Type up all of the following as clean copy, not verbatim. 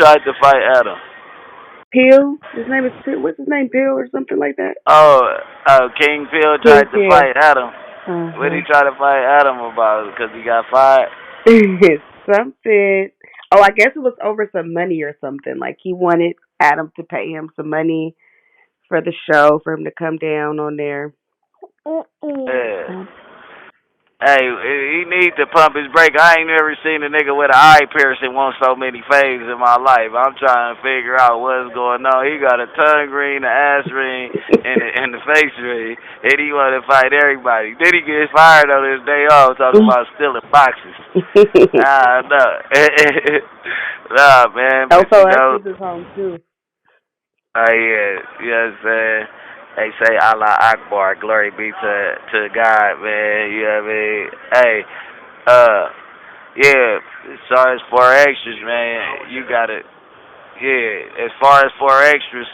tried to fight Adam? Peel. His name is Peel. What's his name? Peel or something like that. Oh, King Phil King tried to Peel. fight Adam. What did he Uh try to fight Adam about? Because he got fired? huh. Something. Oh, I guess it was over some money or something. Like he wanted Adam to pay him some money for the show for him to come down on there. Yeah. Hey, he needs to pump his brake. I ain't never seen a nigga with an eye piercing want so many faves in my life. I'm trying to figure out what's going on. He got a tongue ring, an ass ring, and the face ring, and he want to fight everybody. Then he gets fired on his day off talking about stealing boxes. No. Nah, man, but Also, Extras is home too. yeah, you know what I'm saying? They say Allah Akbar, glory be to God, man. You know what I mean? Hey, uh, yeah. As far as four extras, man, you gotta. Yeah, as far as four extras,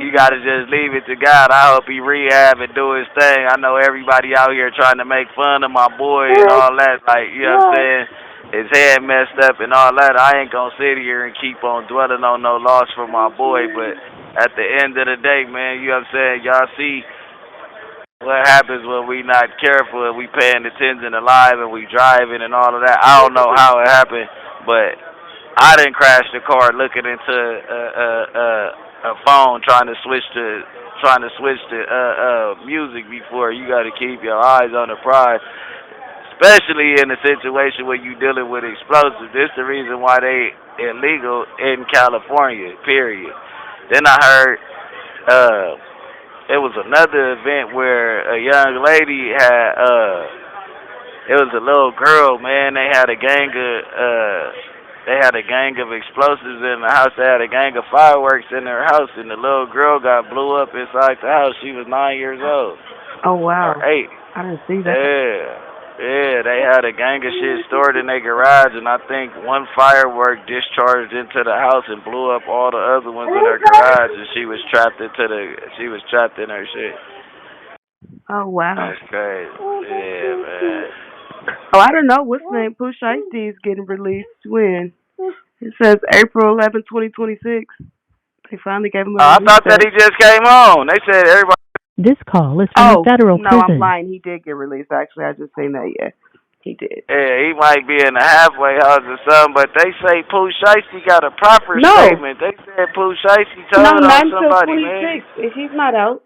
you gotta just leave it to God. I hope he rehab and do his thing. I know everybody out here trying to make fun of my boy and all that. Like, you know what I'm saying? His head messed up and all that. I ain't gonna sit here and keep on dwelling on no loss for my boy, but at the end of the day, man, you know what I'm saying? Y'all see what happens when we not careful and we paying attention to live and we driving and all of that. I don't know how it happened, but I didn't crash the car looking into a phone trying to switch to music before. You got to keep your eyes on the prize, especially in a situation where you dealing with explosives. This the reason why they illegal in California. Period. Then I heard it was another event where a young lady had it was a little girl, man. They had a gang of explosives in the house. They had a gang of fireworks in their house, and the little girl got blew up inside the house. She was 9 years old Oh or wow, 8. I didn't see that. Yeah, they had a gang of shit stored in their garage, and I think one firework discharged into the house and blew up all the other ones in her garage, and she was trapped in her shit. Oh wow. That's crazy. Yeah, man. Oh, I don't know. What's the name? Push Icy is getting released when? It says April 11, 2026. They finally gave him a I release thought that date. he just came on. They said everybody. This call is from a Oh federal no, I'm prison. lying. He did get released. Actually, I just seen that. Yeah, he did. Yeah, he might be in the halfway house or something, but they say Pooh Shiesty got a proper No, statement. They said Pooh Shiesty no, told on not until somebody, man. 26. If he's not out,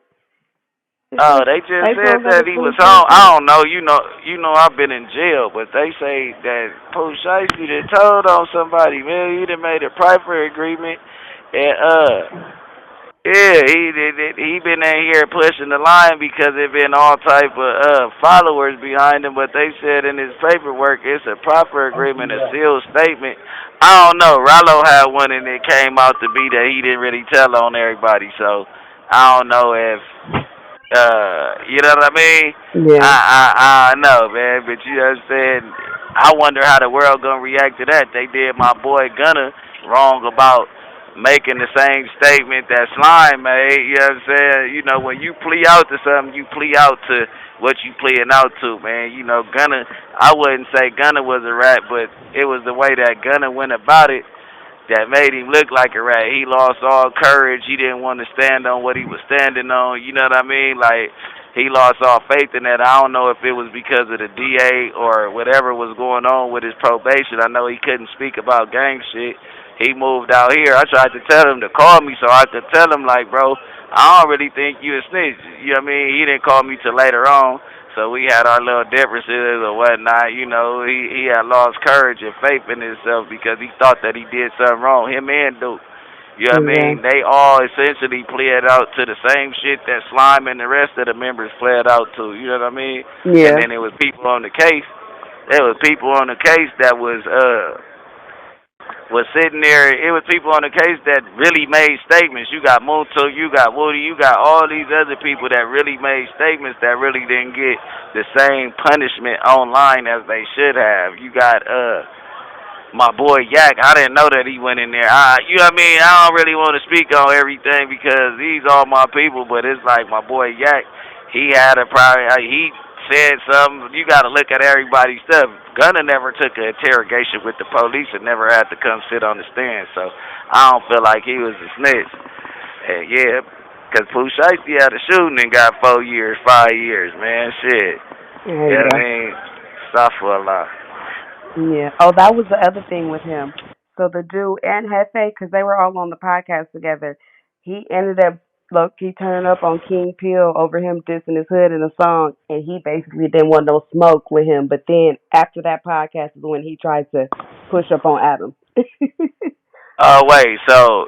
it Oh, says they just said April that 11th, he was home. 2026. I don't know. You know, I've been in jail, but they say that Pooh Shiesty done told on somebody, man. He done made a proper agreement, and yeah, he been in here pushing the line because there been all type of followers behind him. But they said in his paperwork it's a proper agreement, a sealed statement. I don't know. Rollo had one and it came out to be that he didn't really tell on everybody. So I don't know if you know what I mean. Yeah. I know, man. But you know what I'm saying. I wonder how the world gonna react to that. They did my boy Gunner wrong about making the same statement that Slime made. You know what I'm saying? You know, when you plea out to something, you plea out to what you pleading out to, man. You know, Gunner, I wouldn't say Gunner was a rat, but it was the way that Gunner went about it that made him look like a rat. He lost all courage. He didn't want to stand on what he was standing on. You know what I mean? Like, he lost all faith in that. I don't know if it was because of the DA or whatever was going on with his probation. I know he couldn't speak about gang shit. He moved out here. I tried to tell him to call me so I could tell him, like, bro, I don't really think you a snitch. You know what I mean? He didn't call me till later on. So we had our little differences or whatnot. You know, he had lost courage and faith in himself because he thought that he did something wrong. Him and Duke. You know what I Yeah. mean? They all essentially pled out to the same shit that Slime and the rest of the members pled out to. You know what I mean? And Yeah. then there was people on the case. There was people on the case that was sitting there. It was people on the case that really made statements. You got Muto, you got Woody, you got all these other people that really made statements that really didn't get the same punishment online as they should have. You got my boy Yak. I didn't know that he went in there. You know what I mean? I don't really want to speak on everything because these all my people, but it's like my boy Yak. He had a probably he said something. You got to look at everybody's stuff. Gunner never took an interrogation with the police and never had to come sit on the stand. So I don't feel like he was a snitch. And yeah, because Pooh Shiesty had a shooting and got 4 years, 5 years, man. Shit. Yeah, I Yeah. mean, stop for a lot. Yeah. Oh, that was the other thing with him. So the dude and Hefe, because they were all on the podcast together, he ended up look he turning up on King Peel over him dissing his hood in a song, and he basically didn't want no smoke with him. But then after that podcast is when he tried to push up on Adam. Oh wait, so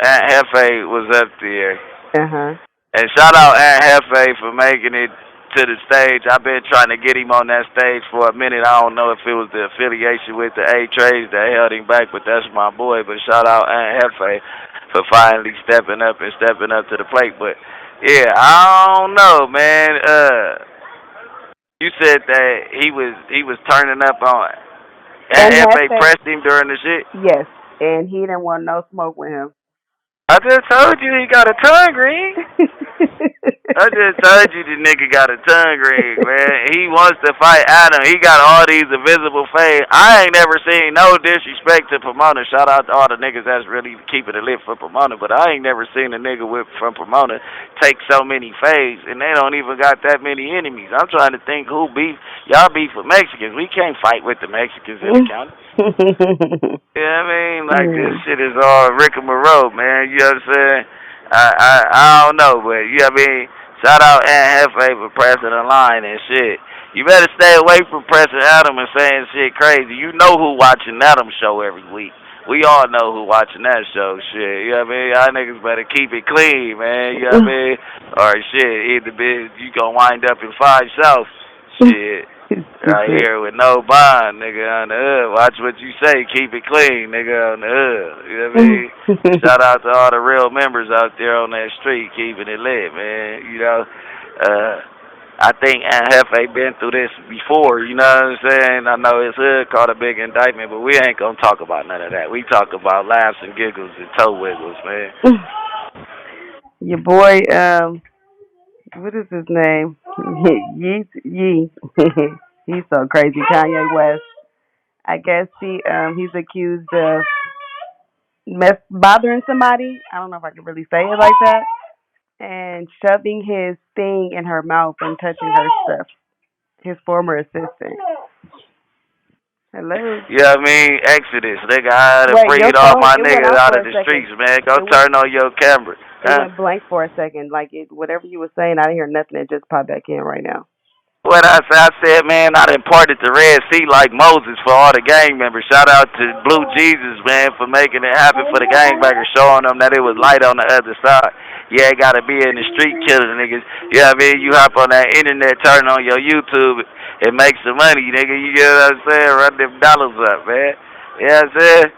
Aunt Hefe was up there, Uh-huh. and shout out Aunt Hefe for making it to the stage. I've been trying to get him on that stage for a minute. I don't know if it was the affiliation with the A Trades that held him back, but that's my boy. But shout out Aunt Hefe for finally stepping up to the plate. But yeah, I don't know, man. You said that he was turning up on Aunt And Hefe Hefe, pressed him during the shit. yes, and he didn't want no smoke with him. I just told you he got a tongue ring. I just told you the nigga got a tongue ring, man. He wants to fight Adam. He got all these invisible fame. I ain't never seen no disrespect to Pomona. Shout out to all the niggas that's really keeping it lit for Pomona. But I ain't never seen a nigga from Pomona take so many fades, and they don't even got that many enemies. I'm trying to think who beef. Y'all beef with Mexicans. We can't fight with the Mexicans in the county. You know what I mean? Like, this shit is all rigmarole, man. You know what I'm saying? I don't know, but you know what I mean? Shout out Aunt Hefe for pressing the line and shit. You better stay away from pressing Adam and saying shit crazy. You know who watching Adam's show every week. We all know who watching that show, shit. You know what I mean? Y'all niggas better keep it clean, man. You know what I mean? Or shit, either be you gonna wind up in 5 South. Shit. Right here with no bond, nigga, on the hood. Watch what you say. Keep it clean, nigga, on the hood. You know what I mean? Shout out to all the real members out there on that street keeping it lit, man. You know, I think Aunt Hefe been through this before, you know what I'm saying? I know his hood caught a big indictment, but we ain't gonna talk about none of that. We talk about laughs and giggles and toe wiggles, man. Your boy, what is his name? Yee. He's so crazy. Kanye West. I guess he's accused of bothering somebody. I don't know if I can really say it like that. And shoving his thing in her mouth and touching her stuff. His former assistant. Hello. Yeah, I mean, Exodus, nigga, I done Wait, your freed all phone, my it went niggas out out for of a the second. streets, man. Go It went, turn on your camera. it went blank for a second. Like, whatever you were saying, I didn't hear nothing. It just popped back in right now. What I said, man, I done parted the Red Sea like Moses for all the gang members. Shout out to Blue Jesus, man, for making it happen for the gangbangers, showing them that it was light on the other side. Yeah, it gotta be in the street killing niggas. You know what I mean? You hop on that internet, turn on your YouTube, and make some money, nigga. You get what I'm saying? Run them dollars up, man. You know what I'm saying?